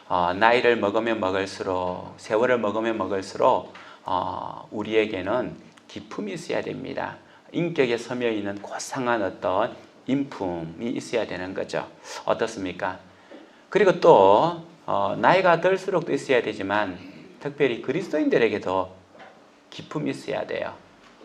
나이를 먹으면 먹을수록, 세월을 먹으면 먹을수록 우리에게는 기품이 있어야 됩니다. 인격에 스며 있는 고상한 어떤 인품이 있어야 되는 거죠. 어떻습니까? 그리고 또 나이가 들수록 또 있어야 되지만 특별히 그리스도인들에게도 기품이 있어야 돼요.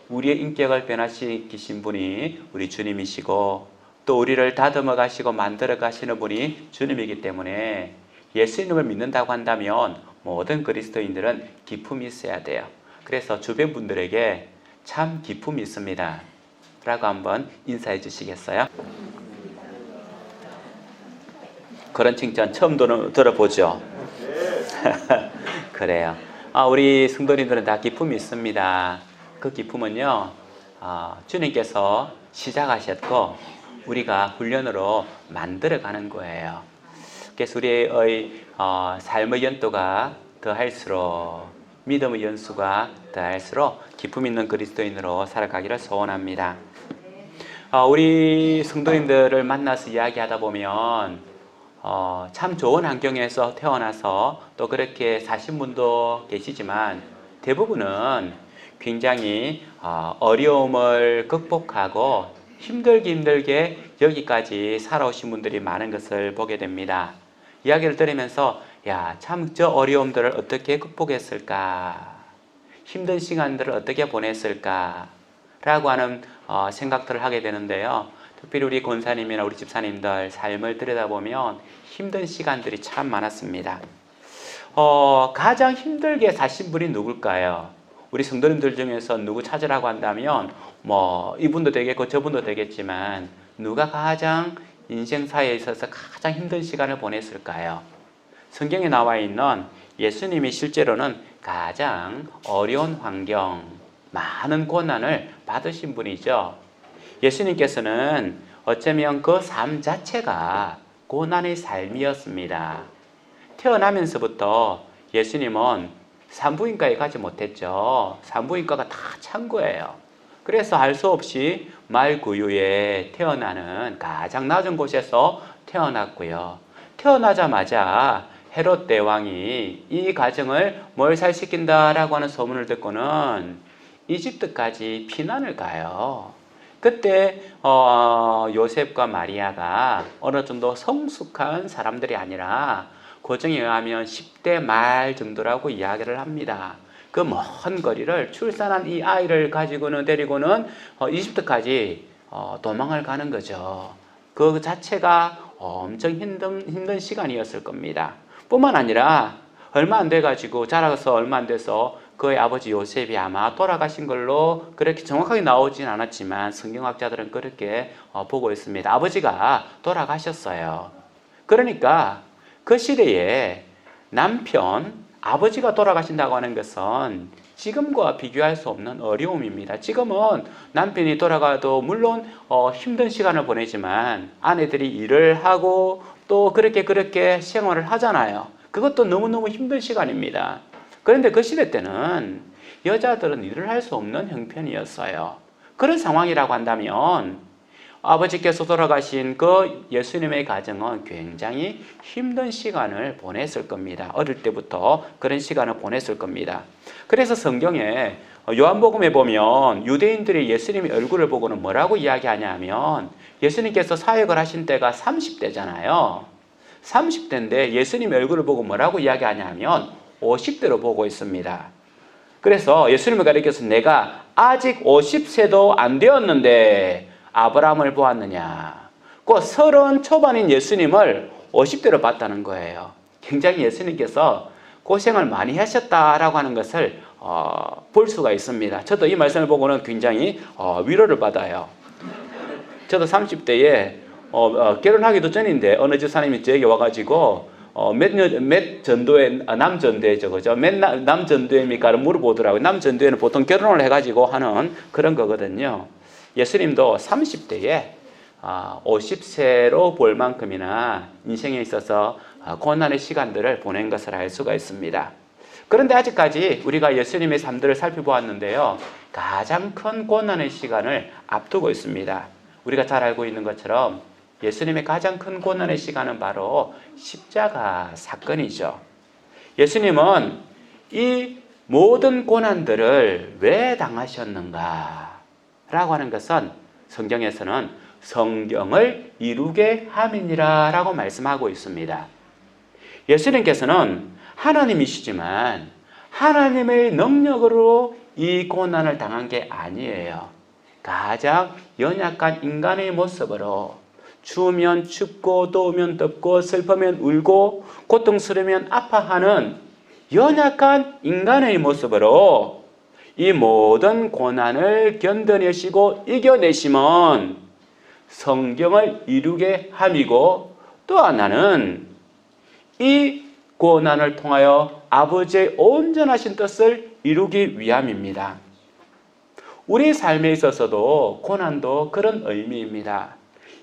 우리의 인격을 변화시키신 분이 우리 주님이시고 또 우리를 다듬어 가시고 만들어 가시는 분이 주님이기 때문에 예수님을 믿는다고 한다면 모든 그리스도인들은 기품이 있어야 돼요. 그래서 주변 분들에게 참 기품이 있습니다 라고 한번 인사해 주시겠어요? 그런 칭찬 처음 들어보죠? 그래요. 우리 성도님들은 다 기품이 있습니다. 그 기품은요, 주님께서 시작하셨고 우리가 훈련으로 만들어가는 거예요. 그래서 우리의 삶의 연도가 더할수록, 믿음의 연수가 더할수록 기품 있는 그리스도인으로 살아가기를 소원합니다. 우리 성도님들을 만나서 이야기하다 보면 참 좋은 환경에서 태어나서 또 그렇게 사신 분도 계시지만 대부분은 굉장히 어려움을 극복하고 힘들게 여기까지 살아오신 분들이 많은 것을 보게 됩니다. 이야기를 들으면서 참 저 어려움들을 어떻게 극복했을까, 힘든 시간들을 어떻게 보냈을까 라고 하는 생각들을 하게 되는데요. 특별히 우리 권사님이나 우리 집사님들 삶을 들여다보면 힘든 시간들이 참 많았습니다. 가장 힘들게 사신 분이 누굴까요? 우리 성도님들 중에서 누구 찾으라고 한다면 이분도 되겠고 저분도 되겠지만 누가 가장 인생사에 있어서 가장 힘든 시간을 보냈을까요? 성경에 나와 있는 예수님이 실제로는 가장 어려운 환경, 많은 고난을 받으신 분이죠. 예수님께서는 어쩌면 그 삶 자체가 고난의 삶이었습니다. 태어나면서부터 예수님은 산부인과에 가지 못했죠. 산부인과가 다 찬 거예요. 그래서 할 수 없이 말구유에 태어나는 가장 낮은 곳에서 태어났고요. 태어나자마자 헤롯 대왕이 이 가정을 몰살시킨다라고 하는 소문을 듣고는 이집트까지 피난을 가요. 그때 요셉과 마리아가 어느 정도 성숙한 사람들이 아니라 고정에 의하면 10대 말 정도라고 이야기를 합니다. 그 먼 거리를 출산한 이 아이를 가지고는 데리고는 이집트까지 도망을 가는 거죠. 그 자체가 엄청 힘든 시간이었을 겁니다. 뿐만 아니라 얼마 안 돼가지고 자라서 얼마 안 돼서 그의 아버지 요셉이 아마 돌아가신 걸로 그렇게 정확하게 나오진 않았지만 성경학자들은 그렇게 보고 있습니다. 아버지가 돌아가셨어요. 그러니까 그 시대에 아버지가 돌아가신다고 하는 것은 지금과 비교할 수 없는 어려움입니다. 지금은 남편이 돌아가도 물론 힘든 시간을 보내지만 아내들이 일을 하고 또 그렇게 생활을 하잖아요. 그것도 너무너무 힘든 시간입니다. 그런데 그 시대 때는 여자들은 일을 할 수 없는 형편이었어요. 그런 상황이라고 한다면 아버지께서 돌아가신 그 예수님의 가정은 굉장히 힘든 시간을 보냈을 겁니다. 어릴 때부터 그런 시간을 보냈을 겁니다. 그래서 성경에 요한복음에 보면 유대인들이 예수님의 얼굴을 보고는 뭐라고 이야기하냐면 예수님께서 사역을 하신 때가 30대잖아요. 30대인데 예수님의 얼굴을 보고 뭐라고 이야기하냐면 50대로 보고 있습니다. 그래서 예수님을 가리켜서 내가 아직 50세도 안 되었는데 아브라함을 보았느냐. 그 30 초반인 예수님을 50대로 봤다는 거예요. 굉장히 예수님께서 고생을 많이 하셨다라고 하는 것을 볼 수가 있습니다. 저도 이 말씀을 보고는 굉장히 위로를 받아요. 저도 30대에 결혼하기도 전인데 어느 집사님이 저에게 와가지고 몇 전도회, 남전도회죠, 그죠? 남전도회입니까? 물어보더라고요. 남전도회는 보통 결혼을 해가지고 하는 그런 거거든요. 예수님도 30대에 50세로 볼 만큼이나 인생에 있어서 고난의 시간들을 보낸 것을 알 수가 있습니다. 그런데 아직까지 우리가 예수님의 삶들을 살펴보았는데요. 가장 큰 고난의 시간을 앞두고 있습니다. 우리가 잘 알고 있는 것처럼 예수님의 가장 큰 고난의 시간은 바로 십자가 사건이죠. 예수님은 이 모든 고난들을 왜 당하셨는가 라고 하는 것은 성경에서는 성경을 이루게 함이니라 라고 말씀하고 있습니다. 예수님께서는 하나님이시지만 하나님의 능력으로 이 고난을 당한 게 아니에요. 가장 연약한 인간의 모습으로 추우면 춥고 더우면 덥고 슬프면 울고 고통스러우면 아파하는 연약한 인간의 모습으로 이 모든 고난을 견뎌내시고 이겨내심은 성경을 이루게 함이고, 또 하나는 이 고난을 통하여 아버지의 온전하신 뜻을 이루기 위함입니다. 우리 삶에 있어서도 고난도 그런 의미입니다.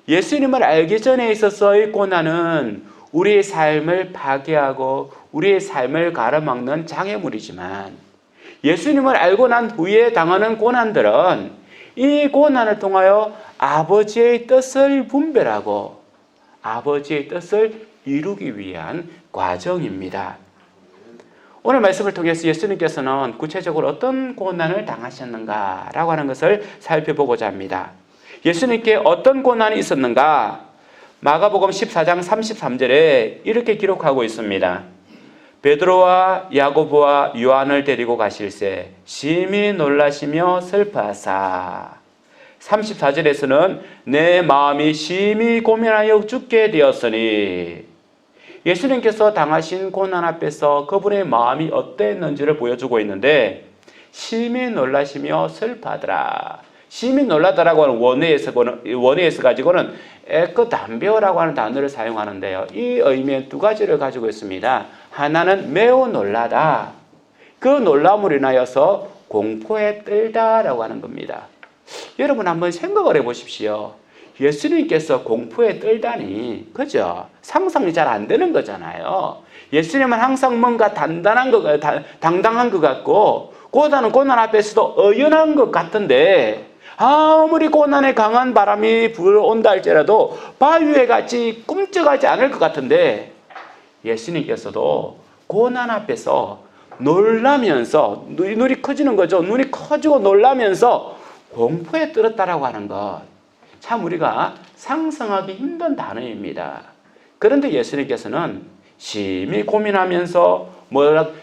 예수님을 알기 전에 있어서의 고난은 우리의 삶을 파괴하고 우리의 삶을 가로막는 장애물이지만, 예수님을 알고 난 후에 당하는 고난들은 이 고난을 통하여 아버지의 뜻을 분별하고 아버지의 뜻을 이루기 위한 과정입니다. 오늘 말씀을 통해서 예수님께서는 구체적으로 어떤 고난을 당하셨는가 라고 하는 것을 살펴보고자 합니다. 예수님께 어떤 고난이 있었는가? 마가복음 14장 33절에 이렇게 기록하고 있습니다. 베드로와 야고보와 요한을 데리고 가실새 심히 놀라시며 슬퍼하사. 34절에서는 내 마음이 심히 고민하여 죽게 되었으니. 예수님께서 당하신 고난 앞에서 그분의 마음이 어땠는지를 보여주고 있는데, 심히 놀라시며 슬퍼하더라. 심히 놀라다라고 하는 원어에서 가지고는 에크담베오라고 하는 단어를 사용하는데요. 이 의미는 두 가지를 가지고 있습니다. 하나는 매우 놀라다. 그 놀람으로 인하여서 공포에 떨다라고 하는 겁니다. 여러분 한번 생각을 해보십시오. 예수님께서 공포에 떨다니, 그죠? 상상이 잘 안 되는 거잖아요. 예수님은 항상 뭔가 당당한 것 같고, 고난 앞에서도 의연한 것 같은데, 아무리 고난의 강한 바람이 불어온다 할지라도 바위에 같이 꿈쩍하지 않을 것 같은데, 예수님께서도 고난 앞에서 놀라면서, 눈이 커지는 거죠. 눈이 커지고 놀라면서 공포에 떨었다라고 하는 것, 참 우리가 상상하기 힘든 단어입니다. 그런데 예수님께서는 심히 고민하면서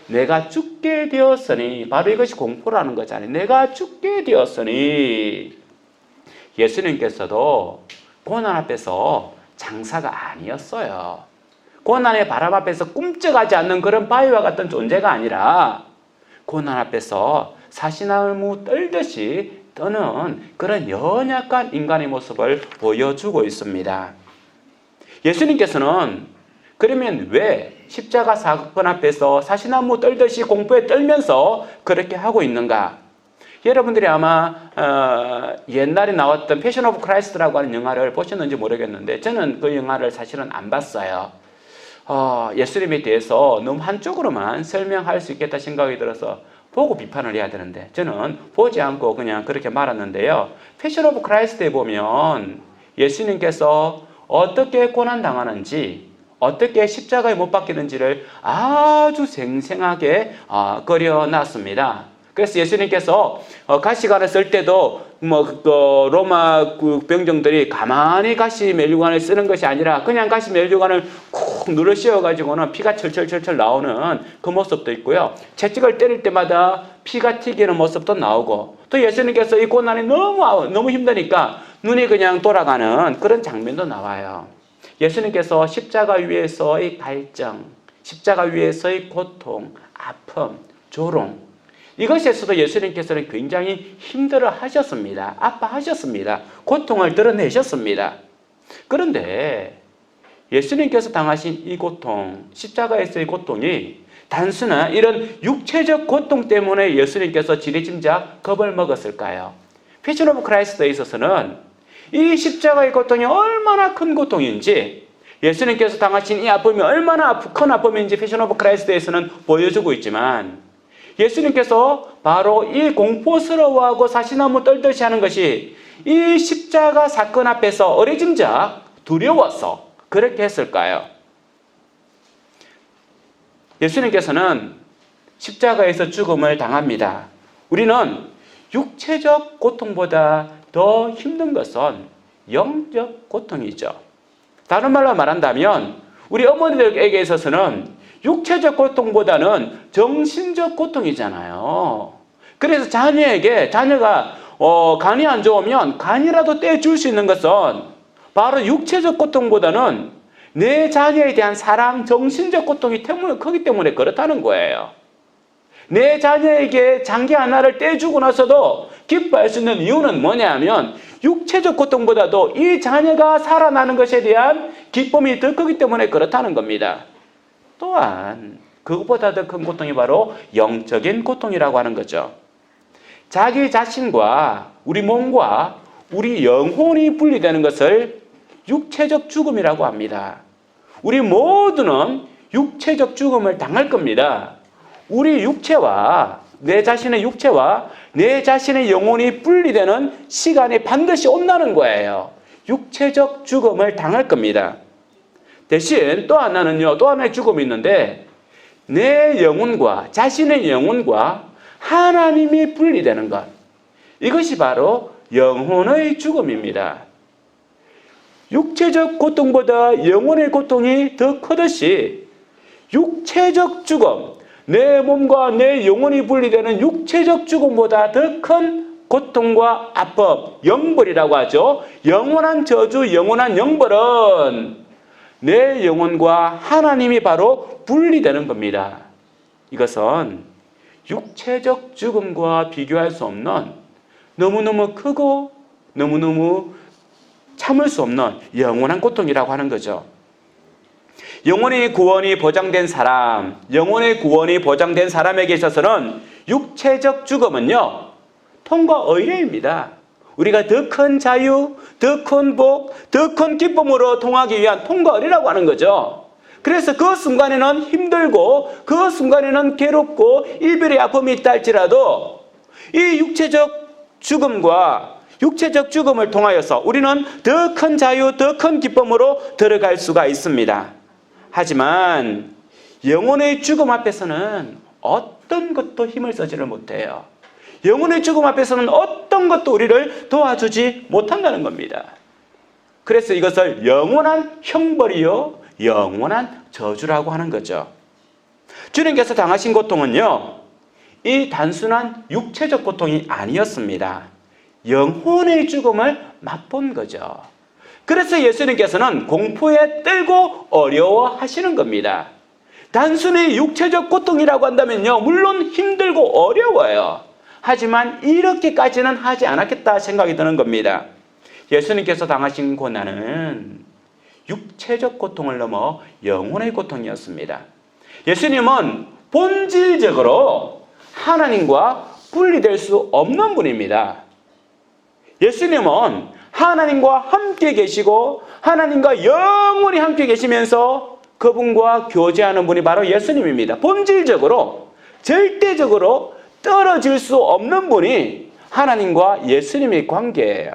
내가 죽게 되었으니, 바로 이것이 공포라는 거잖아요. 내가 죽게 되었으니. 예수님께서도 고난 앞에서 장사가 아니었어요. 고난의 바람 앞에서 꿈쩍하지 않는 그런 바위와 같은 존재가 아니라 고난 앞에서 사시나무 떨듯이 떠는 그런 연약한 인간의 모습을 보여주고 있습니다. 예수님께서는 그러면 왜 십자가 사건 앞에서 사시나무 떨듯이 공포에 떨면서 그렇게 하고 있는가? 여러분들이 아마 옛날에 나왔던 패션 오브 크라이스트라고 하는 영화를 보셨는지 모르겠는데, 저는 그 영화를 사실은 안 봤어요. 예수님에 대해서 너무 한쪽으로만 설명할 수 있겠다 생각이 들어서 보고 비판을 해야 되는데, 저는 보지 않고 그냥 그렇게 말았는데요. 패션 오브 크라이스트에 보면 예수님께서 어떻게 고난당하는지, 어떻게 십자가에 못 박히는지를 아주 생생하게 그려놨습니다. 그래서 예수님께서 가시관을 쓸 때도 로마 병정들이 가만히 가시 면류관을 쓰는 것이 아니라 그냥 가시 면류관을 쿡 눌러 씌워가지고는 피가 철철철철 나오는 그 모습도 있고요. 채찍을 때릴 때마다 피가 튀기는 모습도 나오고, 또 예수님께서 이 고난이 너무 힘드니까 눈이 그냥 돌아가는 그런 장면도 나와요. 예수님께서 십자가 위에서의 갈증, 십자가 위에서의 고통, 아픔, 조롱, 이것에서도 예수님께서는 굉장히 힘들어 하셨습니다. 아파하셨습니다. 고통을 드러내셨습니다. 그런데 예수님께서 당하신 이 고통, 십자가에서의 고통이 단순한 이런 육체적 고통 때문에 예수님께서 지레짐작 겁을 먹었을까요? 패션 오브 크라이스트에 있어서는 이 십자가의 고통이 얼마나 큰 고통인지, 예수님께서 당하신 이 아픔이 얼마나 큰 아픔인지 패션 오브 크라이스트에서는 보여주고 있지만, 예수님께서 바로 이 공포스러워하고 사시나무 떨듯이 하는 것이 이 십자가 사건 앞에서 어리짐작 두려워서 그렇게 했을까요? 예수님께서는 십자가에서 죽음을 당합니다. 우리는 육체적 고통보다 더 힘든 것은 영적 고통이죠. 다른 말로 말한다면 우리 어머니들에게 있어서는 육체적 고통보다는 정신적 고통이잖아요. 그래서 자녀가 간이 안 좋으면 간이라도 떼줄 수 있는 것은 바로 육체적 고통보다는 내 자녀에 대한 사랑, 정신적 고통이 크기 때문에 그렇다는 거예요. 내 자녀에게 장기 하나를 떼주고 나서도 기뻐할 수 있는 이유는 뭐냐면 육체적 고통보다도 이 자녀가 살아나는 것에 대한 기쁨이 더 크기 때문에 그렇다는 겁니다. 또한 그것보다 더 큰 고통이 바로 영적인 고통이라고 하는 거죠. 자기 자신과 우리 몸과 우리 영혼이 분리되는 것을 육체적 죽음이라고 합니다. 우리 모두는 육체적 죽음을 당할 겁니다. 우리 육체와 내 자신의 육체와 내 자신의 영혼이 분리되는 시간이 반드시 온다는 거예요. 육체적 죽음을 당할 겁니다. 대신 또 하나의 죽음이 있는데 내 영혼과 자신의 영혼과 하나님이 분리되는 것. 이것이 바로 영혼의 죽음입니다. 육체적 고통보다 영혼의 고통이 더 크듯이 육체적 죽음, 내 몸과 내 영혼이 분리되는 육체적 죽음보다 더 큰 고통과 아픔, 영벌이라고 하죠. 영원한 저주, 영원한 영벌은 내 영혼과 하나님이 바로 분리되는 겁니다. 이것은 육체적 죽음과 비교할 수 없는 너무너무 크고 너무너무 참을 수 없는 영원한 고통이라고 하는 거죠. 영혼의 구원이 보장된 사람에게 있어서는 육체적 죽음은요, 통과 의례입니다. 우리가 더 큰 자유, 더 큰 복, 더 큰 기쁨으로 통하기 위한 통과 의례라고 하는 거죠. 그래서 그 순간에는 힘들고 그 순간에는 괴롭고 이별의 아픔이 있다 할지라도 이 육체적 죽음을 통하여서 우리는 더 큰 자유, 더 큰 기쁨으로 들어갈 수가 있습니다. 하지만 영혼의 죽음 앞에서는 어떤 것도 힘을 쓰지를 못해요. 영혼의 죽음 앞에서는 어떤 것도 우리를 도와주지 못한다는 겁니다. 그래서 이것을 영원한 형벌이요, 영원한 저주라고 하는 거죠. 주님께서 당하신 고통은요, 이 단순한 육체적 고통이 아니었습니다. 영혼의 죽음을 맛본 거죠. 그래서 예수님께서는 공포에 떨고 어려워하시는 겁니다. 단순히 육체적 고통이라고 한다면요, 물론 힘들고 어려워요. 하지만 이렇게까지는 하지 않았겠다 생각이 드는 겁니다. 예수님께서 당하신 고난은 육체적 고통을 넘어 영혼의 고통이었습니다. 예수님은 본질적으로 하나님과 분리될 수 없는 분입니다. 예수님은 하나님과 함께 계시고 하나님과 영원히 함께 계시면서 그분과 교제하는 분이 바로 예수님입니다. 본질적으로, 절대적으로 떨어질 수 없는 분이 하나님과 예수님의 관계예요.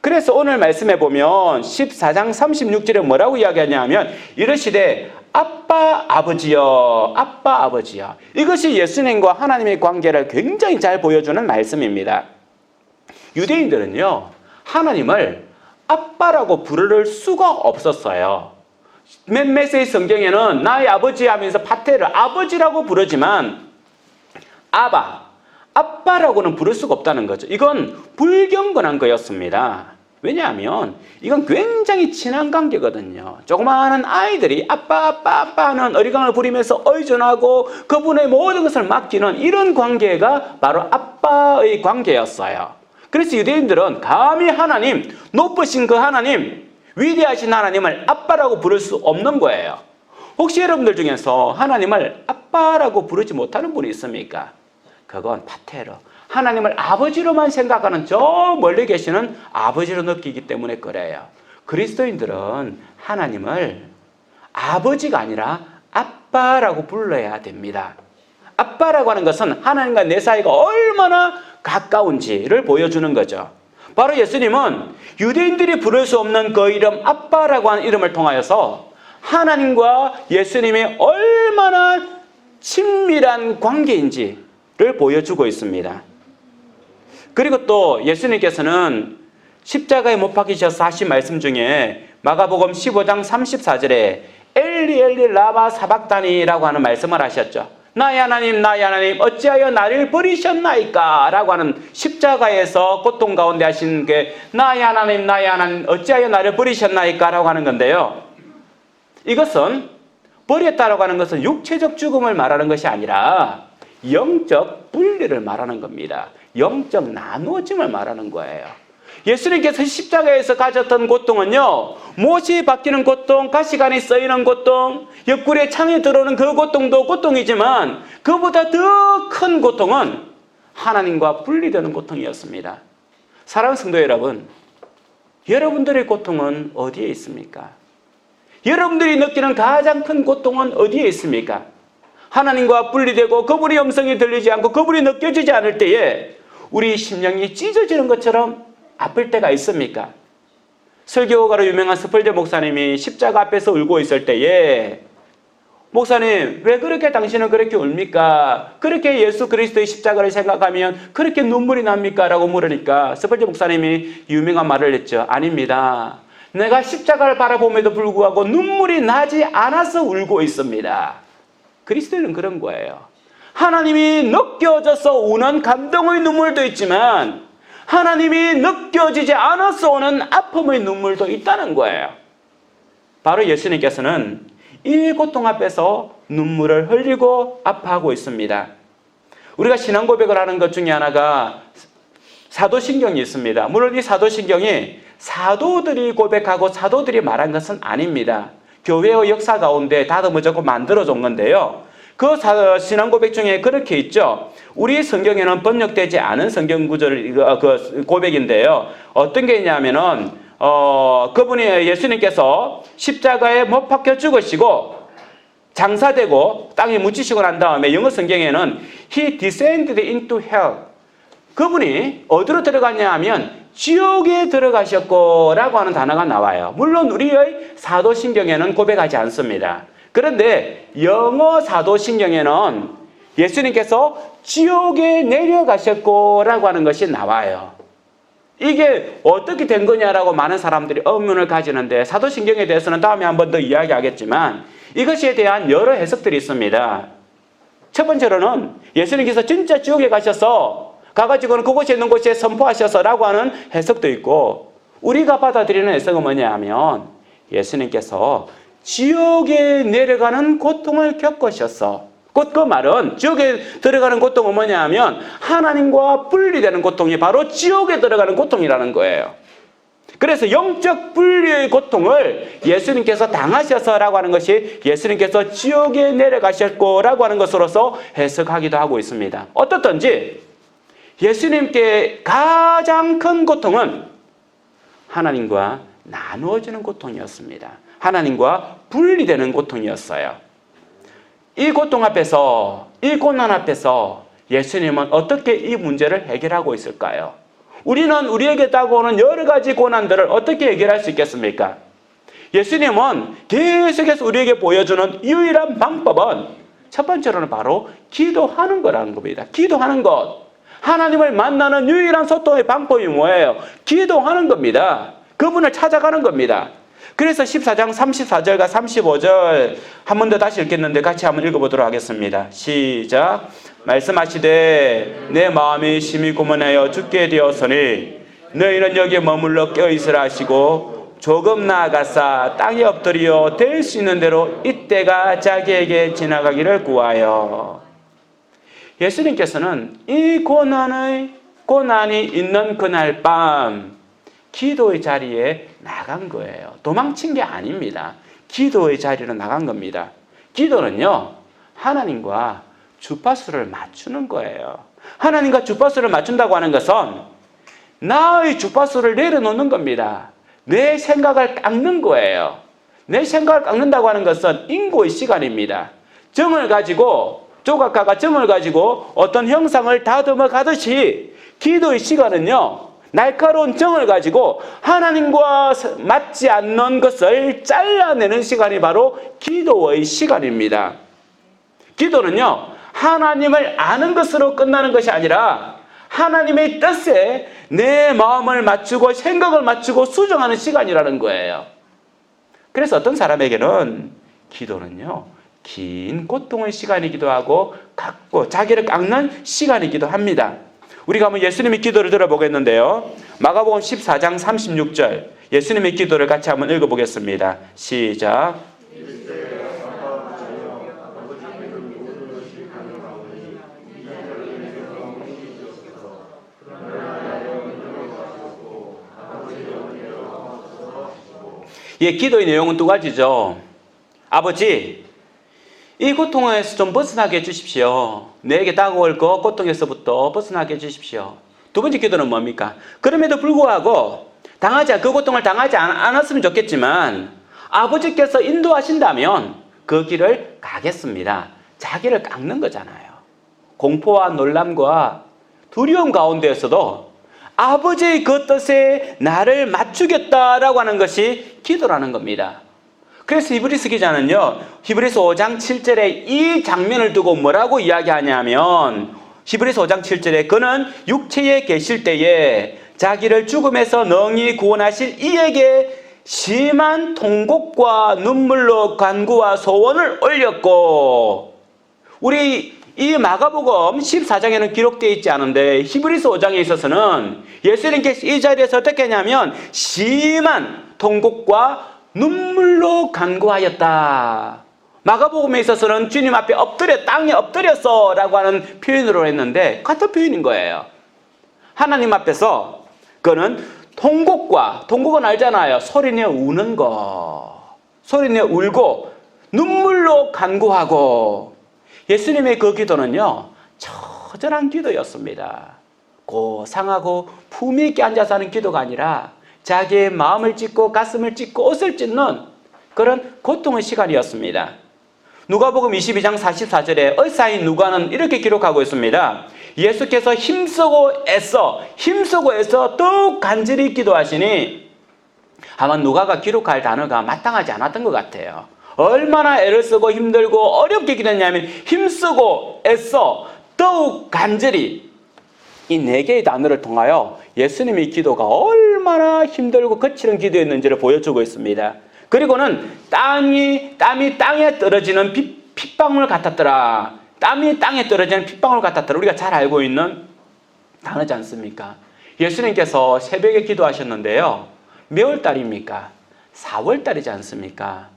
그래서 오늘 말씀해 보면 14장 36절에 뭐라고 이야기하냐면 이르시되 아빠 아버지여, 아빠 아버지여. 이것이 예수님과 하나님의 관계를 굉장히 잘 보여주는 말씀입니다. 유대인들은요, 하나님을 아빠라고 부를 수가 없었어요. 몇몇의 성경에는 나의 아버지 하면서 파테를 아버지라고 부르지만 아빠라고는 부를 수가 없다는 거죠. 이건 불경건한 거였습니다. 왜냐하면 이건 굉장히 친한 관계거든요. 조그마한 아이들이 아빠 하는 어리광을 부리면서 의존하고 그분의 모든 것을 맡기는 이런 관계가 바로 아빠의 관계였어요. 그래서 유대인들은 감히 하나님, 높으신 그 하나님, 위대하신 하나님을 아빠라고 부를 수 없는 거예요. 혹시 여러분들 중에서 하나님을 아빠라고 부르지 못하는 분이 있습니까? 그건 파테르, 하나님을 아버지로만 생각하는 저 멀리 계시는 아버지로 느끼기 때문에 그래요. 그리스도인들은 하나님을 아버지가 아니라 아빠라고 불러야 됩니다. 아빠라고 하는 것은 하나님과 내 사이가 얼마나 가까운지를 보여주는 거죠. 바로 예수님은 유대인들이 부를 수 없는 그 이름 아빠라고 하는 이름을 통하여서 하나님과 예수님의 얼마나 친밀한 관계인지를 보여주고 있습니다. 그리고 또 예수님께서는 십자가에 못 박히셔서 하신 말씀 중에 마가복음 15장 34절에 엘리 엘리 라마 사박다니라고 하는 말씀을 하셨죠. 나의 하나님 어찌하여 나를 버리셨나이까 라고 하는 십자가에서 고통 가운데 하신 게 나의 하나님 어찌하여 나를 버리셨나이까 라고 하는 건데요. 이것은 버렸다라고 하는 것은 육체적 죽음을 말하는 것이 아니라 영적 분리를 말하는 겁니다. 영적 나누어짐을 말하는 거예요. 예수님께서 십자가에서 가졌던 고통은요, 못이 박히는 고통, 가시관이 쓰이는 고통, 옆구리에 창이 들어오는 그 고통도 고통이지만 그보다 더 큰 고통은 하나님과 분리되는 고통이었습니다. 사랑하는 성도 여러분, 여러분들의 고통은 어디에 있습니까? 여러분들이 느끼는 가장 큰 고통은 어디에 있습니까? 하나님과 분리되고 그분의 음성이 들리지 않고 그분이 느껴지지 않을 때에 우리 심령이 찢어지는 것처럼 아플 때가 있습니까? 설교가로 유명한 스펄저 목사님이 십자가 앞에서 울고 있을 때에 목사님, 왜 그렇게 당신은 그렇게 웁니까? 그렇게 예수 그리스도의 십자가를 생각하면 그렇게 눈물이 납니까? 라고 물으니까 스펄저 목사님이 유명한 말을 했죠. 아닙니다. 내가 십자가를 바라봄에도 불구하고 눈물이 나지 않아서 울고 있습니다. 그리스도는 그런 거예요. 하나님이 느껴져서 우는 감동의 눈물도 있지만 하나님이 느껴지지 않아서 오는 아픔의 눈물도 있다는 거예요. 바로 예수님께서는 이 고통 앞에서 눈물을 흘리고 아파하고 있습니다. 우리가 신앙 고백을 하는 것 중에 하나가 사도신경이 있습니다. 물론 이 사도신경이 사도들이 고백하고 사도들이 말한 것은 아닙니다. 교회의 역사 가운데 다듬어졌고 만들어진 건데요. 그 신앙 고백 중에 그렇게 있죠. 우리 성경에는 번역되지 않은 성경 구절 그 고백인데요. 어떤 게 있냐면은 그분이 예수님께서 십자가에 못 박혀 죽으시고 장사되고 땅에 묻히시고 난 다음에 영어 성경에는 He descended into hell. 그분이 어디로 들어갔냐 하면 지옥에 들어가셨고 라고 하는 단어가 나와요. 물론 우리의 사도신경에는 고백하지 않습니다. 그런데 영어 사도신경에는 예수님께서 지옥에 내려가셨고 라고 하는 것이 나와요. 이게 어떻게 된 거냐라고 많은 사람들이 의문을 가지는데 사도신경에 대해서는 다음에 한 번 더 이야기하겠지만 이것에 대한 여러 해석들이 있습니다. 첫 번째로는 예수님께서 진짜 지옥에 가셔서 가가지고는 그곳에 있는 곳에 선포하셔서라고 하는 해석도 있고, 우리가 받아들이는 해석은 뭐냐 하면 예수님께서 지옥에 내려가는 고통을 겪으셔서, 곧 그 말은 지옥에 들어가는 고통은 뭐냐 하면 하나님과 분리되는 고통이 바로 지옥에 들어가는 고통이라는 거예요. 그래서 영적 분리의 고통을 예수님께서 당하셔서라고 하는 것이 예수님께서 지옥에 내려가셨고라고 하는 것으로서 해석하기도 하고 있습니다. 어떻든지 예수님께 가장 큰 고통은 하나님과 나누어지는 고통이었습니다. 하나님과 분리되는 고통이었어요. 이 고통 앞에서, 이 고난 앞에서 예수님은 어떻게 이 문제를 해결하고 있을까요? 우리는 우리에게 다가오는 여러 가지 고난들을 어떻게 해결할 수 있겠습니까? 예수님은 계속해서 우리에게 보여주는 유일한 방법은 첫 번째로는 바로 기도하는 거라는 겁니다. 기도하는 것. 하나님을 만나는 유일한 소통의 방법이 뭐예요? 기도하는 겁니다. 그분을 찾아가는 겁니다. 그래서 14장 34절과 35절 한 번 더 다시 읽겠는데 같이 한번 읽어보도록 하겠습니다. 시작. 말씀하시되 내 마음이 심히 고만하여 죽게 되었으니 너희는 여기에 머물러 껴있으라 하시고 조금 나아가사 땅에 엎드려 될 수 있는 대로 이때가 자기에게 지나가기를 구하여. 예수님께서는 이 고난이 있는 그날 밤 기도의 자리에 나간 거예요. 도망친 게 아닙니다. 기도의 자리로 나간 겁니다. 기도는요, 하나님과 주파수를 맞추는 거예요. 하나님과 주파수를 맞춘다고 하는 것은 나의 주파수를 내려놓는 겁니다. 내 생각을 깎는 거예요. 내 생각을 깎는다고 하는 것은 인고의 시간입니다. 정을 가지고, 조각가가 정을 가지고 어떤 형상을 다듬어 가듯이 기도의 시간은요, 날카로운 정을 가지고 하나님과 맞지 않는 것을 잘라내는 시간이 바로 기도의 시간입니다. 기도는요, 하나님을 아는 것으로 끝나는 것이 아니라 하나님의 뜻에 내 마음을 맞추고 생각을 맞추고 수정하는 시간이라는 거예요. 그래서 어떤 사람에게는 기도는요, 긴 고통의 시간이기도 하고 자기를 깎는 시간이기도 합니다. 우리가 한번 예수님의 기도를 들어보겠는데요. 마가복음 14장 36절 예수님의 기도를 같이 한번 읽어보겠습니다. 시작. 예, 기도의 내용은 두 가지죠. 아버지, 이 고통에서 좀 벗어나게 해주십시오. 내게 다가올 그 고통에서부터 벗어나게 해주십시오. 두 번째 기도는 뭡니까? 그럼에도 불구하고 그 고통을 당하지 않았으면 좋겠지만 아버지께서 인도하신다면 그 길을 가겠습니다. 자기를 깎는 거잖아요. 공포와 놀람과 두려움 가운데에서도 아버지의 그 뜻에 나를 맞추겠다라고 하는 것이 기도라는 겁니다. 그래서 히브리서 기자는요, 히브리서 5장 7절에 이 장면을 두고 뭐라고 이야기하냐면, 히브리서 5장 7절에 그는 육체에 계실 때에 자기를 죽음에서 능히 구원하실 이에게 심한 통곡과 눈물로 간구와 소원을 올렸고, 우리 이 마가복음 14장에는 기록되어 있지 않은데 히브리서 5장에 있어서는 예수님께서 이 자리에서 어떻게 했냐면 심한 통곡과 눈물로 간구하였다. 마가복음에 있어서는 주님 앞에 땅에 엎드렸어 라고 하는 표현으로 했는데 같은 표현인 거예요. 하나님 앞에서 그는 통곡은 알잖아요. 소리내어 우는 거, 소리내어 울고 눈물로 간구하고. 예수님의 그 기도는요, 처절한 기도였습니다. 고상하고 품위 있게 앉아서 하는 기도가 아니라 자기의 마음을 찢고 가슴을 찢고 옷을 찢는 그런 고통의 시간이었습니다. 누가복음 22장 44절에 의사인 누가는 이렇게 기록하고 있습니다. 예수께서 힘쓰고 애써 더욱 간절히 기도하시니, 아마 누가가 기록할 단어가 마땅하지 않았던 것 같아요. 얼마나 애를 쓰고 힘들고 어렵게 기도했냐면 힘쓰고 애써 더욱 간절히, 이 네 개의 단어를 통하여 예수님의 기도가 얼마나 힘들고 거칠은 기도였는지를 보여주고 있습니다. 그리고는 땀이 땅에 떨어지는 핏방울 같았더라. 땀이 땅에 떨어지는 핏방울 같았더라. 우리가 잘 알고 있는 단어지 않습니까? 예수님께서 새벽에 기도하셨는데요. 몇 월달입니까? 4월달이지 않습니까?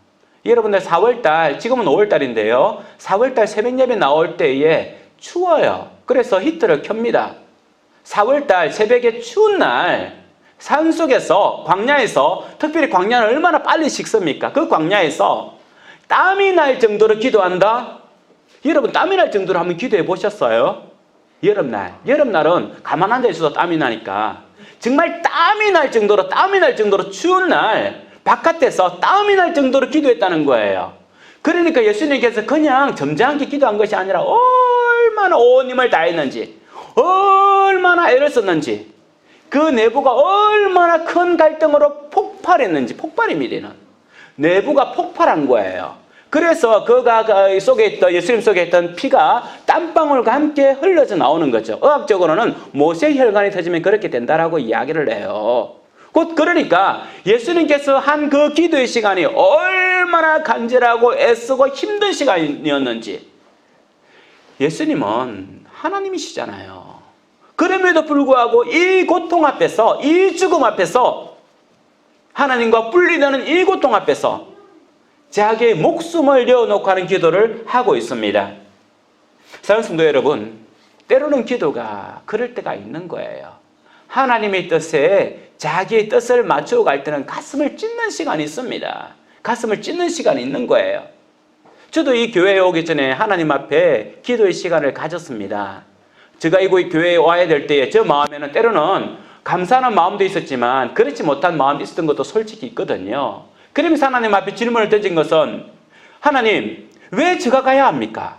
여러분들 4월달, 지금은 5월달인데요. 4월달 새벽 예배 나올 때에 추워요. 그래서 히터를 켭니다. 4월달 새벽에 추운 날 산속에서, 광야에서, 특별히 광야는 얼마나 빨리 식습니까? 그 광야에서 땀이 날 정도로 기도한다? 여러분 땀이 날 정도로 한번 기도해 보셨어요? 여름날은 가만 앉아 있어도 땀이 나니까 정말 땀이 날 정도로 추운 날 바깥에서 땀이 날 정도로 기도했다는 거예요. 그러니까 예수님께서 그냥 점잖게 기도한 것이 아니라 얼마나 온 힘을 다했는지, 얼마나 애를 썼는지, 그 내부가 얼마나 큰 갈등으로 폭발했는지, 폭발입니다. 내부가 폭발한 거예요. 그래서 예수님 속에 있던 피가 땀방울과 함께 흘러져 나오는 거죠. 의학적으로는 모세혈관이 터지면 그렇게 된다라고 이야기를 해요. 곧 그러니까 예수님께서 한 그 기도의 시간이 얼마나 간절하고 애쓰고 힘든 시간이었는지. 예수님은 하나님이시잖아요. 그럼에도 불구하고 이 고통 앞에서, 이 죽음 앞에서, 하나님과 분리되는 이 고통 앞에서 자기의 목숨을 내어놓고 하는 기도를 하고 있습니다. 사랑하는 성도 여러분, 때로는 기도가 그럴 때가 있는 거예요. 하나님의 뜻에 자기의 뜻을 맞추어 갈 때는 가슴을 찢는 시간이 있습니다. 가슴을 찢는 시간이 있는 거예요. 저도 이 교회에 오기 전에 하나님 앞에 기도의 시간을 가졌습니다. 제가 이 교회에 와야 될 때에 저 마음에는 때로는 감사하는 마음도 있었지만 그렇지 못한 마음이 있었던 것도 솔직히 있거든요. 그러면서 하나님 앞에 질문을 던진 것은, 하나님 왜 제가 가야 합니까?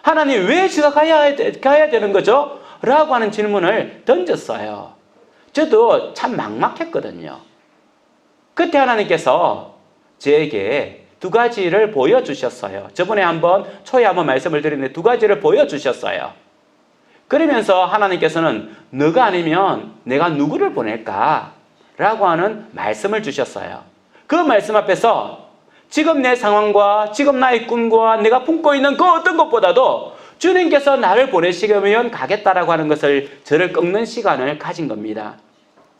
하나님 왜 제가 가야 되는 거죠? 라고 하는 질문을 던졌어요. 저도 참 막막했거든요. 그때 하나님께서 저에게 두 가지를 보여주셨어요. 저번에 초에 한번 말씀을 드렸는데 두 가지를 보여주셨어요. 그러면서 하나님께서는 너가 아니면 내가 누구를 보낼까? 라고 하는 말씀을 주셨어요. 그 말씀 앞에서 지금 내 상황과 지금 나의 꿈과 내가 품고 있는 그 어떤 것보다도 주님께서 나를 보내시면 가겠다라고 하는 것을 저를 꺾는 시간을 가진 겁니다.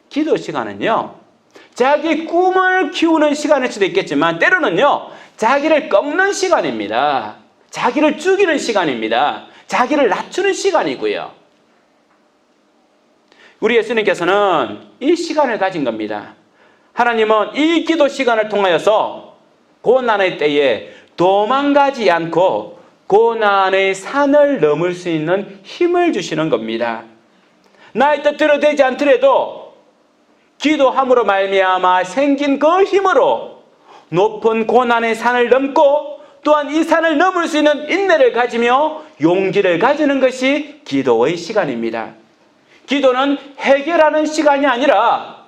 기도 시간은요, 자기 꿈을 키우는 시간일 수도 있겠지만 때로는요, 자기를 꺾는 시간입니다. 자기를 죽이는 시간입니다. 자기를 낮추는 시간이고요. 우리 예수님께서는 이 시간을 가진 겁니다. 하나님은 이 기도 시간을 통하여서 고난의 때에 도망가지 않고 고난의 산을 넘을 수 있는 힘을 주시는 겁니다. 나의 뜻대로 되지 않더라도 기도함으로 말미암아 생긴 그 힘으로 높은 고난의 산을 넘고 또한 이 산을 넘을 수 있는 인내를 가지며 용기를 가지는 것이 기도의 시간입니다. 기도는 해결하는 시간이 아니라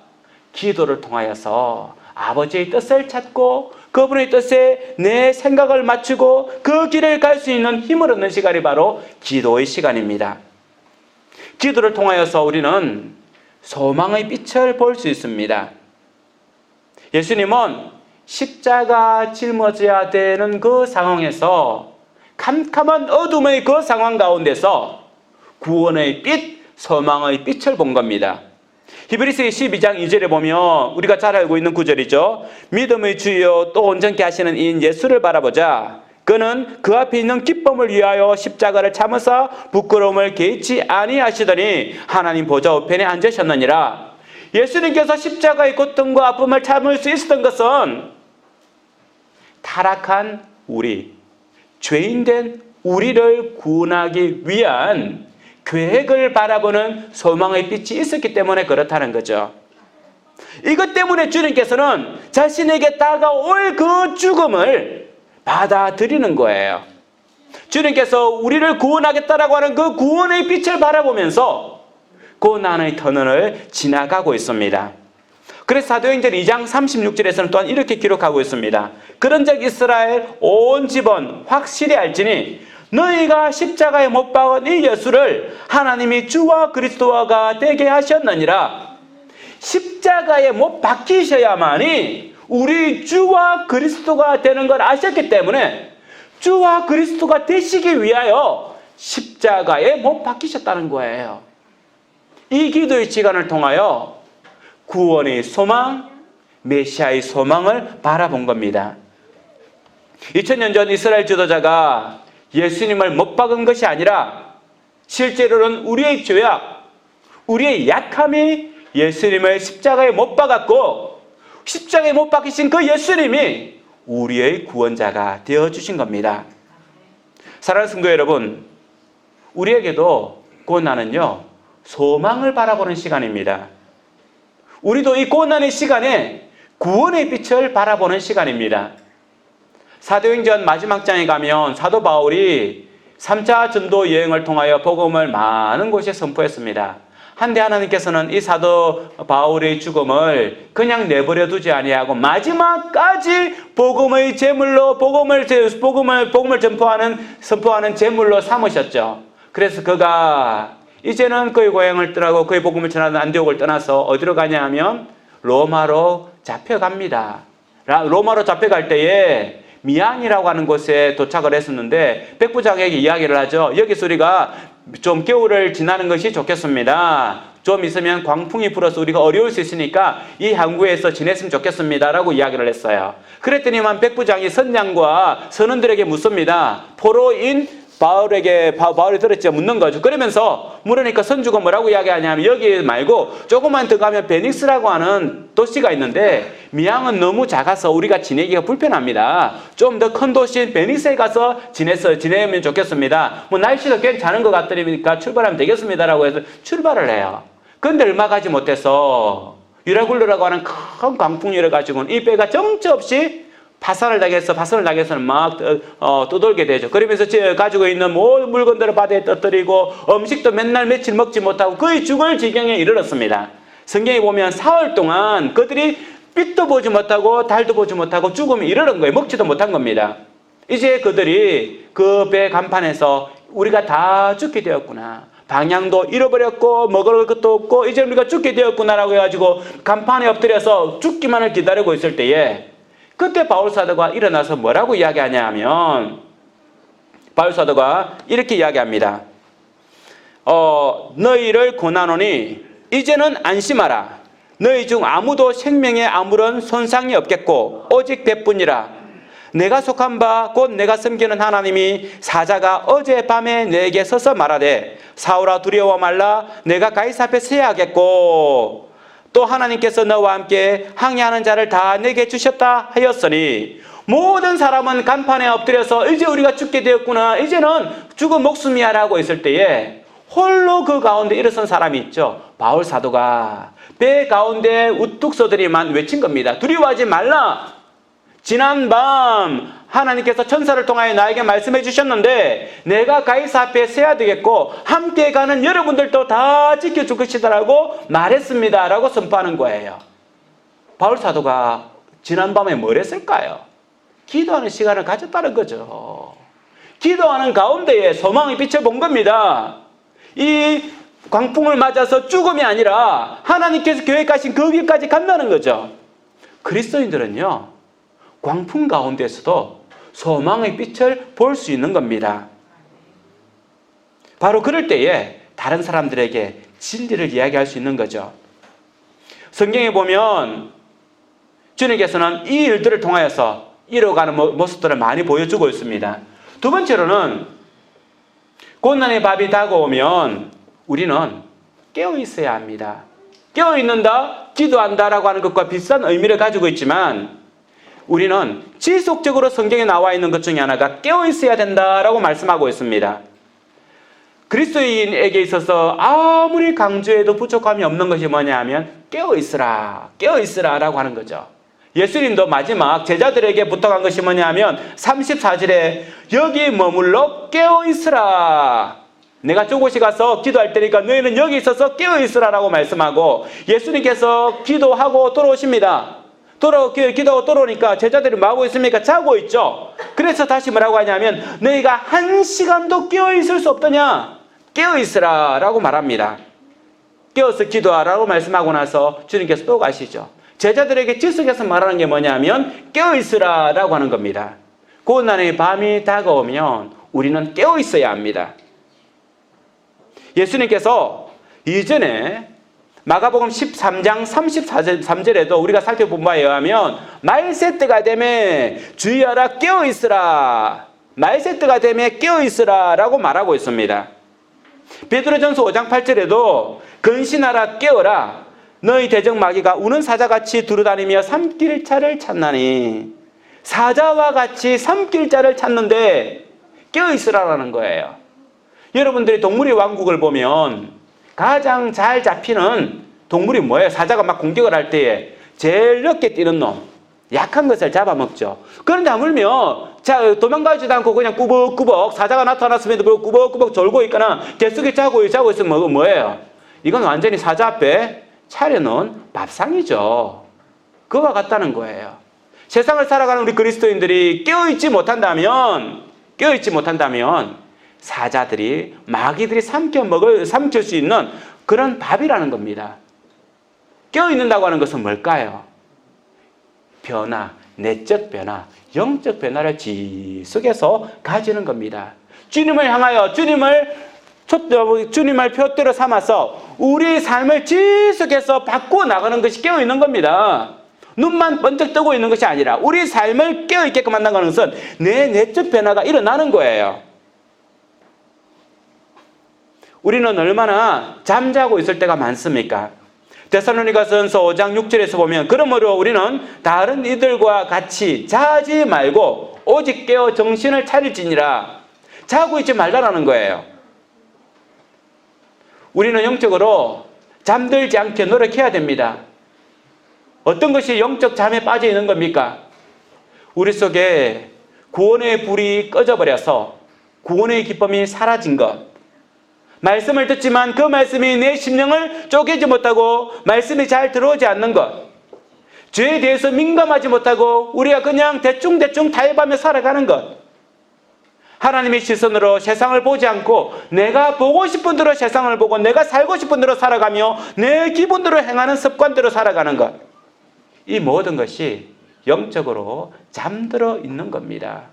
기도를 통하여서 아버지의 뜻을 찾고 그분의 뜻에 내 생각을 맞추고 그 길을 갈 수 있는 힘을 얻는 시간이 바로 기도의 시간입니다. 기도를 통하여서 우리는 소망의 빛을 볼 수 있습니다. 예수님은 십자가 짊어져야 되는 그 상황에서 캄캄한 어둠의 그 상황 가운데서 구원의 빛, 소망의 빛을 본 겁니다. 히브리서 12장 2절에 보면 우리가 잘 알고 있는 구절이죠. 믿음의 주여 또 온전케 하시는 이인 예수를 바라보자. 그는 그 앞에 있는 기쁨을 위하여 십자가를 참으사 부끄러움을 개의치 아니하시더니 하나님 보좌 우편에 앉으셨느니라. 예수님께서 십자가의 고통과 아픔을 참을 수 있었던 것은 타락한 우리, 죄인된 우리를 구원하기 위한 계획을 바라보는 소망의 빛이 있었기 때문에 그렇다는 거죠. 이것 때문에 주님께서는 자신에게 다가올 그 죽음을 받아들이는 거예요. 주님께서 우리를 구원하겠다라고 하는 그 구원의 빛을 바라보면서 고난의 터널을 지나가고 있습니다. 그래서 사도행전 2장 36절에서는 또한 이렇게 기록하고 있습니다. 그런즉 이스라엘 온 집은 확실히 알지니 너희가 십자가에 못 박은 이 예수를 하나님이 주와 그리스도가 되게 하셨느니라. 십자가에 못 박히셔야만이 우리 주와 그리스도가 되는 걸 아셨기 때문에 주와 그리스도가 되시기 위하여 십자가에 못 박히셨다는 거예요. 이 기도의 시간을 통하여 구원의 소망, 메시아의 소망을 바라본 겁니다. 2000년 전 이스라엘 지도자가 예수님을 못 박은 것이 아니라 실제로는 우리의 죄악, 우리의 약함이 예수님을 십자가에 못 박았고 십자가에 못 박히신 그 예수님이 우리의 구원자가 되어주신 겁니다. 사랑하는 성도 여러분, 우리에게도 고난은요, 소망을 바라보는 시간입니다. 우리도 이 고난의 시간에 구원의 빛을 바라보는 시간입니다. 사도행전 마지막 장에 가면 사도 바울이 3차 전도 여행을 통하여 복음을 많은 곳에 선포했습니다. 한데 하나님께서는 이 사도 바울의 죽음을 그냥 내버려 두지 아니하고 마지막까지 복음의 제물로 복음을 선포하는 제물로 삼으셨죠. 그래서 그가 이제는 그의 고향을 떠나고 그의 복음을 전하는 안디옥을 떠나서 어디로 가냐 하면 로마로 잡혀갑니다. 로마로 잡혀갈 때에 미안이라고 하는 곳에 도착을 했었는데 백부장에게 이야기를 하죠. 여기서 우리가 좀 겨울을 지나는 것이 좋겠습니다. 좀 있으면 광풍이 불어서 우리가 어려울 수 있으니까 이 항구에서 지냈으면 좋겠습니다 라고 이야기를 했어요. 그랬더니만 백부장이 선장과 선원들에게 묻습니다. 포로인 바울이 들었죠. 묻는 거죠. 그러면서 물으니까 선주가 뭐라고 이야기하냐면 여기 말고 조금만 더 가면 베닉스라고 하는 도시가 있는데 미양은 너무 작아서 우리가 지내기가 불편합니다. 좀 더 큰 도시인 베닉스에 가서 지내면 좋겠습니다. 뭐 날씨도 괜찮은 것 같으니까 출발하면 되겠습니다라고 해서 출발을 해요. 그런데 얼마 가지 못해서 유라굴루라고 하는 큰 광풍이를 가지고는 이 배가 정처 없이 파산을 당해서는 막 떠돌게 되죠. 그러면서 가지고 있는 모든 물건들을 바다에 떠뜨리고 음식도 맨날 며칠 먹지 못하고 거의 죽을 지경에 이르렀습니다. 성경에 보면 사흘 동안 그들이 빛도 보지 못하고 달도 보지 못하고 죽음에 이르는 거예요. 먹지도 못한 겁니다. 이제 그들이 그 배 간판에서 우리가 다 죽게 되었구나. 방향도 잃어버렸고 먹을 것도 없고 이제 우리가 죽게 되었구나라고 해가지고 간판에 엎드려서 죽기만을 기다리고 있을 때에 그때 바울사도가 일어나서 뭐라고 이야기하냐 하면 바울사도가 이렇게 이야기합니다. 너희를 권하노니 이제는 안심하라. 너희 중 아무도 생명에 아무런 손상이 없겠고 오직 배뿐이라. 내가 속한 바 곧 내가 섬기는 하나님이 사자가 어젯밤에 내게 서서 말하되 사울아 두려워 말라. 내가 가이사 앞에 서야 하겠고 또 하나님께서 너와 함께 항해하는 자를 다 내게 주셨다 하였으니 모든 사람은 간판에 엎드려서 이제 우리가 죽게 되었구나. 이제는 죽은 목숨이야 라고 있을 때에 홀로 그 가운데 일어선 사람이 있죠. 바울 사도가 배 가운데 우뚝 서더니만 외친 겁니다. 두려워하지 말라. 지난 밤 하나님께서 천사를 통하여 나에게 말씀해 주셨는데 내가 가이사 앞에 서야 되겠고 함께 가는 여러분들도 다 지켜줄 것이다라고 말했습니다 라고 선포하는 거예요. 바울 사도가 지난밤에 뭘 했을까요? 기도하는 시간을 가졌다는 거죠. 기도하는 가운데에 소망의 빛을 본 겁니다. 이 광풍을 맞아서 죽음이 아니라 하나님께서 계획 하신 그 길까지 간다는 거죠. 그리스도인들은요 광풍 가운데서도 소망의 빛을 볼 수 있는 겁니다. 바로 그럴 때에 다른 사람들에게 진리를 이야기할 수 있는 거죠. 성경에 보면 주님께서는 이 일들을 통하여서 이뤄가는 모습들을 많이 보여주고 있습니다. 두 번째로는 고난의 밤이 다가오면 우리는 깨어 있어야 합니다. 깨어 있는다, 기도한다라고 하는 것과 비슷한 의미를 가지고 있지만 우리는 지속적으로 성경에 나와 있는 것 중에 하나가 깨어 있어야 된다라고 말씀하고 있습니다. 그리스도인에게 있어서 아무리 강조해도 부족함이 없는 것이 뭐냐 하면 깨어 있으라, 깨어 있으라 라고 하는 거죠. 예수님도 마지막 제자들에게 부탁한 것이 뭐냐 하면 34절에 여기 머물러 깨어 있으라. 내가 저곳에 가서 기도할 테니까 너희는 여기 있어서 깨어 있으라 라고 말씀하고 예수님께서 기도하고 돌아오십니다. 기도하고 돌아오니까 제자들이 뭐하고 있습니까? 자고 있죠. 그래서 다시 뭐라고 하냐면 너희가 한 시간도 깨어있을 수 없더냐? 깨어있으라 라고 말합니다. 깨어서 기도하라고 말씀하고 나서 주님께서 또 가시죠. 제자들에게 지속해서 말하는 게 뭐냐면 깨어있으라 라고 하는 겁니다. 고난의 밤이 다가오면 우리는 깨어있어야 합니다. 예수님께서 이전에 마가복음 13장 33절에도 우리가 살펴본 바에 의하면 말세 때가 되매 주의하라 깨어있으라, 말세 때가 되매 깨어있으라 라고 말하고 있습니다. 베드로전서 5장 8절에도 근신하라 깨어라 너희 대적 마귀가 우는 사자같이 두루다니며 삼킬 자를 찾나니 사자와 같이 삼킬 자를 찾는데 깨어있으라라는 거예요. 여러분들이 동물의 왕국을 보면 가장 잘 잡히는 동물이 뭐예요? 사자가 막 공격을 할 때에 제일 늦게 뛰는 놈, 약한 것을 잡아먹죠. 그런데 하물며 도망가지도 않고 그냥 꾸벅꾸벅 사자가 나타났음에도 불구하고 꾸벅꾸벅 졸고 있거나 계속해 자고 있으면 뭐예요? 이건 완전히 사자 앞에 차려놓은 밥상이죠. 그와 같다는 거예요. 세상을 살아가는 우리 그리스도인들이 깨어있지 못한다면 사자들이 마귀들이 삼킬 수 있는 그런 밥이라는 겁니다. 깨어있는다고 하는 것은 뭘까요? 변화, 내적 변화, 영적 변화를 지속해서 가지는 겁니다. 주님을 향하여 주님을 표대로 삼아서 우리의 삶을 지속해서 바꾸어 나가는 것이 깨어있는 겁니다. 눈만 번쩍 뜨고 있는 것이 아니라 우리 삶을 깨어있게끔 한다는 것은 내 내적 변화가 일어나는 거예요. 우리는 얼마나 잠자고 있을 때가 많습니까? 데살로니가전서 5장 6절에서 보면 그러므로 우리는 다른 이들과 같이 자지 말고 오직 깨어 정신을 차릴지니라. 자고 있지 말라라는 거예요. 우리는 영적으로 잠들지 않게 노력해야 됩니다. 어떤 것이 영적 잠에 빠져 있는 겁니까? 우리 속에 구원의 불이 꺼져버려서 구원의 기쁨이 사라진 것, 말씀을 듣지만 그 말씀이 내 심령을 쪼개지 못하고 말씀이 잘 들어오지 않는 것, 죄에 대해서 민감하지 못하고 우리가 그냥 대충대충 타협하며 살아가는 것, 하나님의 시선으로 세상을 보지 않고 내가 보고 싶은 대로 세상을 보고 내가 살고 싶은 대로 살아가며 내 기분대로 행하는 습관대로 살아가는 것, 이 모든 것이 영적으로 잠들어 있는 겁니다.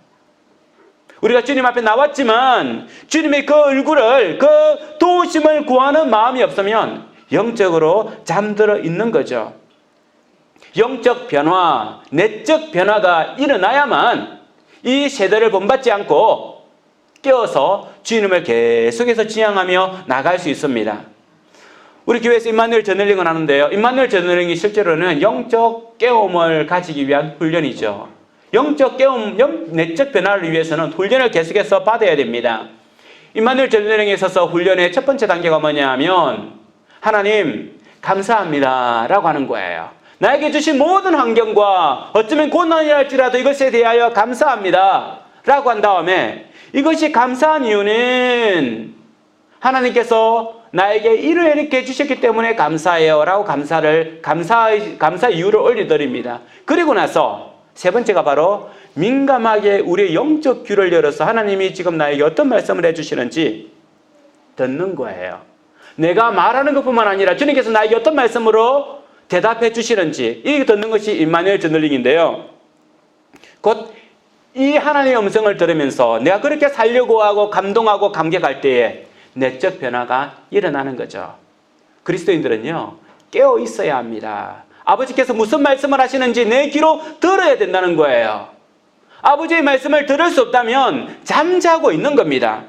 우리가 주님 앞에 나왔지만 주님의 그 얼굴을, 그 도우심을 구하는 마음이 없으면 영적으로 잠들어 있는 거죠. 영적 변화, 내적 변화가 일어나야만 이 세대를 본받지 않고 깨어서 주님을 계속해서 지향하며 나갈 수 있습니다. 우리 교회에서 임마누엘 저널링을 하는데요. 임마누엘 저널링이 실제로는 영적 깨움을 가지기 위한 훈련이죠. 영적 깨움, 내적 변화를 위해서는 훈련을 계속해서 받아야 됩니다. 임마누엘 저널링에 있어서 훈련의 첫 번째 단계가 뭐냐 하면 하나님 감사합니다 라고 하는 거예요. 나에게 주신 모든 환경과 어쩌면 고난이 할지라도 이것에 대하여 감사합니다 라고 한 다음에 이것이 감사한 이유는 하나님께서 나에게 이렇게 해주셨기 때문에 감사해요 라고 감사 이유를 올려드립니다. 그리고 나서 세 번째가 바로 민감하게 우리의 영적 귀를 열어서 하나님이 지금 나에게 어떤 말씀을 해주시는지 듣는 거예요. 내가 말하는 것뿐만 아니라 주님께서 나에게 어떤 말씀으로 대답해 주시는지 이 듣는 것이 임마누엘 저널링인데요. 곧 이 하나님의 음성을 들으면서 내가 그렇게 살려고 하고 감동하고 감격할 때에 내적 변화가 일어나는 거죠. 그리스도인들은요, 깨어 있어야 합니다. 아버지께서 무슨 말씀을 하시는지 내 귀로 들어야 된다는 거예요. 아버지의 말씀을 들을 수 없다면 잠자고 있는 겁니다.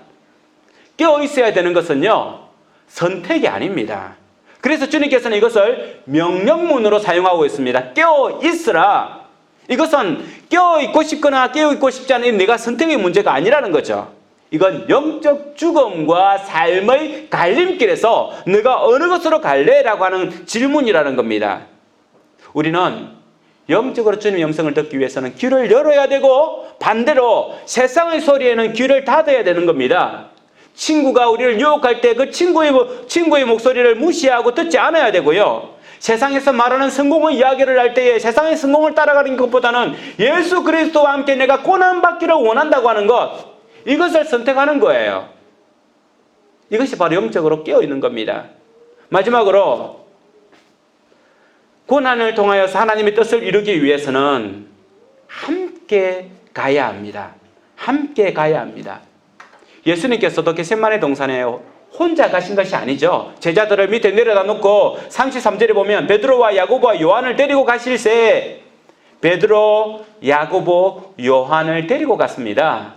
깨어 있어야 되는 것은요, 선택이 아닙니다. 그래서 주님께서는 이것을 명령문으로 사용하고 있습니다. 깨어 있으라. 이것은 깨어 있고 싶거나 깨어 있고 싶지 않은 내가 선택의 문제가 아니라는 거죠. 이건 영적 죽음과 삶의 갈림길에서 내가 어느 것으로 갈래라고 하는 질문이라는 겁니다. 우리는 영적으로 주님의 음성을 듣기 위해서는 귀를 열어야 되고 반대로 세상의 소리에는 귀를 닫아야 되는 겁니다. 친구가 우리를 유혹할 때 그 친구의 목소리를 무시하고 듣지 않아야 되고요. 세상에서 말하는 성공의 이야기를 할 때에 세상의 성공을 따라가는 것보다는 예수 그리스도와 함께 내가 고난받기를 원한다고 하는 것, 이것을 선택하는 거예요. 이것이 바로 영적으로 깨어있는 겁니다. 마지막으로 고난을 통하여서 하나님의 뜻을 이루기 위해서는 함께 가야 합니다. 함께 가야 합니다. 예수님께서도 겟세마네 동산에 혼자 가신 것이 아니죠. 제자들을 밑에 내려다 놓고 33절에 보면 베드로와 야고보와 요한을 데리고 가실새 베드로, 야고보, 요한을 데리고 갔습니다.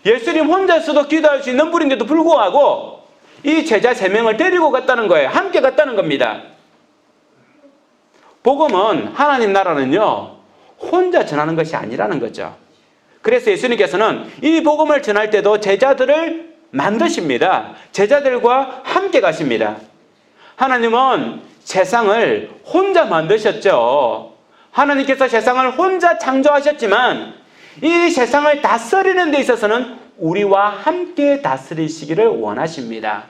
예수님 혼자서도 기도할 수 있는 분인데도 불구하고 이 제자 3명을 데리고 갔다는 거예요. 함께 갔다는 겁니다. 복음은, 하나님 나라는요, 혼자 전하는 것이 아니라는 거죠. 그래서 예수님께서는 이 복음을 전할 때도 제자들을 만드십니다. 제자들과 함께 가십니다. 하나님은 세상을 혼자 만드셨죠. 하나님께서 세상을 혼자 창조하셨지만 이 세상을 다스리는 데 있어서는 우리와 함께 다스리시기를 원하십니다.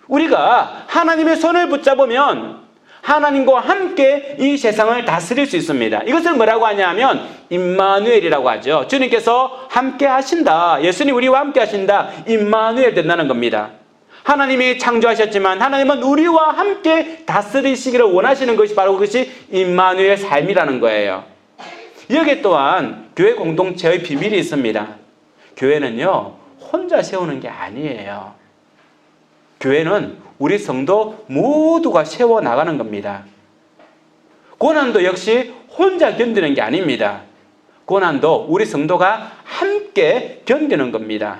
우리가 하나님의 손을 붙잡으면 하나님과 함께 이 세상을 다스릴 수 있습니다. 이것을 뭐라고 하냐면 임마누엘이라고 하죠. 주님께서 함께 하신다. 예수님 우리와 함께 하신다. 임마누엘 된다는 겁니다. 하나님이 창조하셨지만 하나님은 우리와 함께 다스리시기를 원하시는 것이 바로 그것이 임마누엘 삶이라는 거예요. 여기에 또한 교회 공동체의 비밀이 있습니다. 교회는요, 혼자 세우는 게 아니에요. 교회는 우리 성도 모두가 세워나가는 겁니다. 고난도 역시 혼자 견디는 게 아닙니다. 고난도 우리 성도가 함께 견디는 겁니다.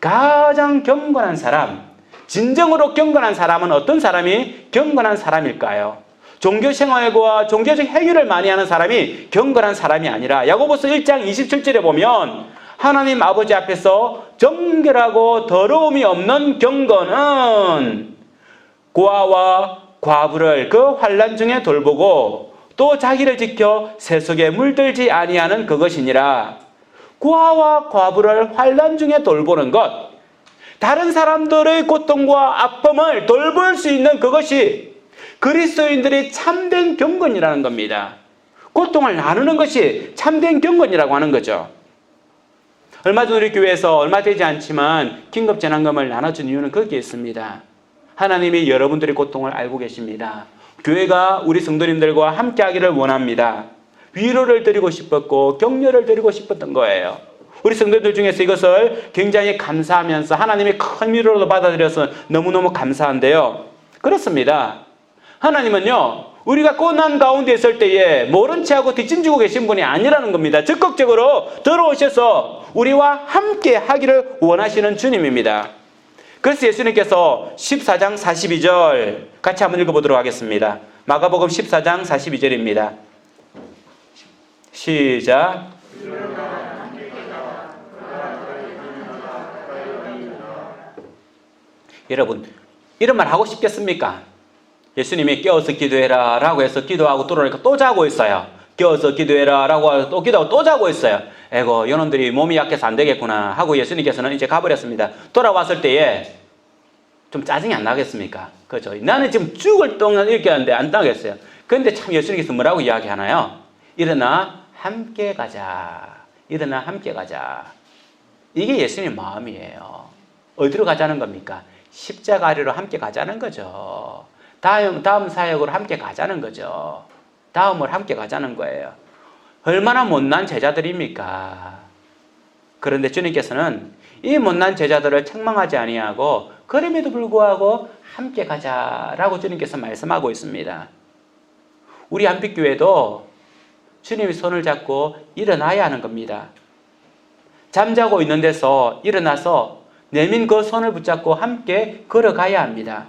가장 경건한 사람, 진정으로 경건한 사람은 어떤 사람이 경건한 사람일까요? 종교생활과 종교적 행위를 많이 하는 사람이 경건한 사람이 아니라 야고보서 1장 27절에 보면 하나님 아버지 앞에서 정결하고 더러움이 없는 경건은 고아와 과부를 그 환난 중에 돌보고 또 자기를 지켜 세속에 물들지 아니하는 그것이니라. 고아와 과부를 환난 중에 돌보는 것, 다른 사람들의 고통과 아픔을 돌볼 수 있는 그것이 그리스도인들의 참된 경건이라는 겁니다. 고통을 나누는 것이 참된 경건이라고 하는 거죠. 얼마 전 우리 교회에서 얼마 되지 않지만 긴급재난금을 나눠준 이유는 거기에 있습니다. 하나님이 여러분들의 고통을 알고 계십니다. 교회가 우리 성도님들과 함께 하기를 원합니다. 위로를 드리고 싶었고 격려를 드리고 싶었던 거예요. 우리 성도들 중에서 이것을 굉장히 감사하면서 하나님의 큰 위로로 받아들여서 너무너무 감사한데요. 그렇습니다. 하나님은요, 우리가 고난 가운데 있을 때에 모른 체하고 뒷짐지고 계신 분이 아니라는 겁니다. 적극적으로 들어오셔서 우리와 함께 하기를 원하시는 주님입니다. 그래서 예수님께서 14장 42절 같이 한번 읽어보도록 하겠습니다. 마가복음 14장 42절입니다. 시작. 여러분, 이런 말 하고 싶겠습니까? 예수님이 깨어서 기도해라 라고 해서 기도하고 들어오니까 또 자고 있어요. 깨어서 기도해라 라고 해서 또 기도하고 또 자고 있어요. 에고, 요놈들이 몸이 약해서 안 되겠구나 하고 예수님께서는 이제 가버렸습니다. 돌아왔을 때에 좀 짜증이 안 나겠습니까? 그렇죠? 나는 지금 죽을 동안 이렇게 하는데 안 나겠어요. 그런데 참 예수님께서 뭐라고 이야기하나요? 일어나 함께 가자. 일어나 함께 가자. 이게 예수님 마음이에요. 어디로 가자는 겁니까? 십자가 아래로 함께 가자는 거죠. 다음 사역으로 함께 가자는 거죠. 다음을 함께 가자는 거예요. 얼마나 못난 제자들입니까? 그런데 주님께서는 이 못난 제자들을 책망하지 아니하고 그럼에도 불구하고 함께 가자라고 주님께서 말씀하고 있습니다. 우리 안빛교회도 주님이 손을 잡고 일어나야 하는 겁니다. 잠자고 있는 데서 일어나서 내민 그 손을 붙잡고 함께 걸어가야 합니다.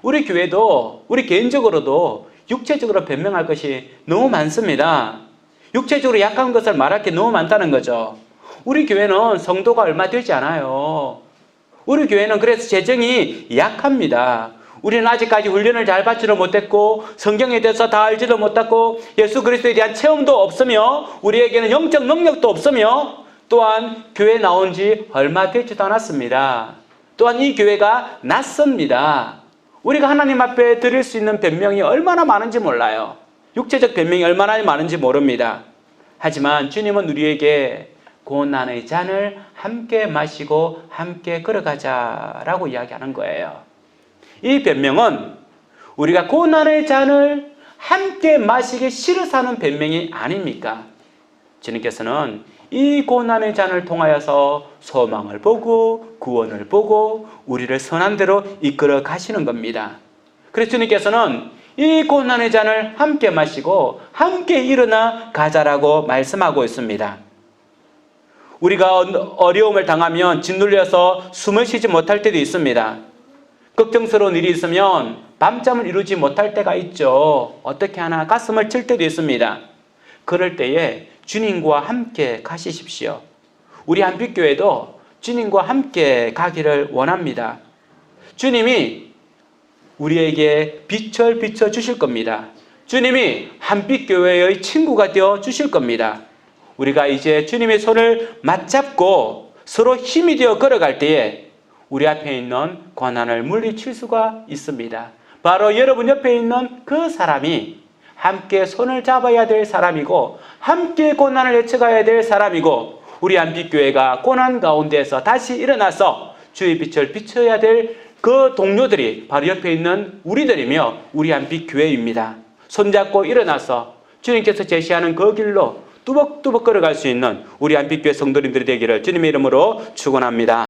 우리 교회도 우리 개인적으로도 육체적으로 변명할 것이 너무 많습니다. 육체적으로 약한 것을 말할 게 너무 많다는 거죠. 우리 교회는 성도가 얼마 되지 않아요. 우리 교회는 그래서 재정이 약합니다. 우리는 아직까지 훈련을 잘 받지도 못했고 성경에 대해서 다 알지도 못하고 예수 그리스도에 대한 체험도 없으며 우리에게는 영적 능력도 없으며 또한 교회 나온 지 얼마 되지도 않았습니다. 또한 이 교회가 낯섭니다. 우리가 하나님 앞에 드릴 수 있는 변명이 얼마나 많은지 몰라요. 육체적 변명이 얼마나 많은지 모릅니다. 하지만 주님은 우리에게 고난의 잔을 함께 마시고 함께 걸어가자라고 이야기하는 거예요. 이 변명은 우리가 고난의 잔을 함께 마시기 싫어서 하는 변명이 아닙니까? 주님께서는 이 고난의 잔을 통하여서 소망을 보고 구원을 보고 우리를 선한 대로 이끌어 가시는 겁니다. 그래서 주님께서는 이 고난의 잔을 함께 마시고 함께 일어나 가자라고 말씀하고 있습니다. 우리가 어려움을 당하면 짓눌려서 숨을 쉬지 못할 때도 있습니다. 걱정스러운 일이 있으면 밤잠을 이루지 못할 때가 있죠. 어떻게 하나 가슴을 칠 때도 있습니다. 그럴 때에 주님과 함께 가시십시오. 우리 한빛교회도 주님과 함께 가기를 원합니다. 주님이 우리에게 빛을 비춰주실 겁니다. 주님이 한빛교회의 친구가 되어 주실 겁니다. 우리가 이제 주님의 손을 맞잡고 서로 힘이 되어 걸어갈 때에 우리 앞에 있는 고난을 물리칠 수가 있습니다. 바로 여러분 옆에 있는 그 사람이 함께 손을 잡아야 될 사람이고 함께 고난을 헤쳐가야 될 사람이고 우리 한빛교회가 고난 가운데에서 다시 일어나서 주의 빛을 비춰야 될 그 동료들이 바로 옆에 있는 우리들이며 우리 한빛교회입니다. 손잡고 일어나서 주님께서 제시하는 그 길로 뚜벅뚜벅 걸어갈 수 있는 우리 한빛교회 성도님들이 되기를 주님의 이름으로 축원합니다.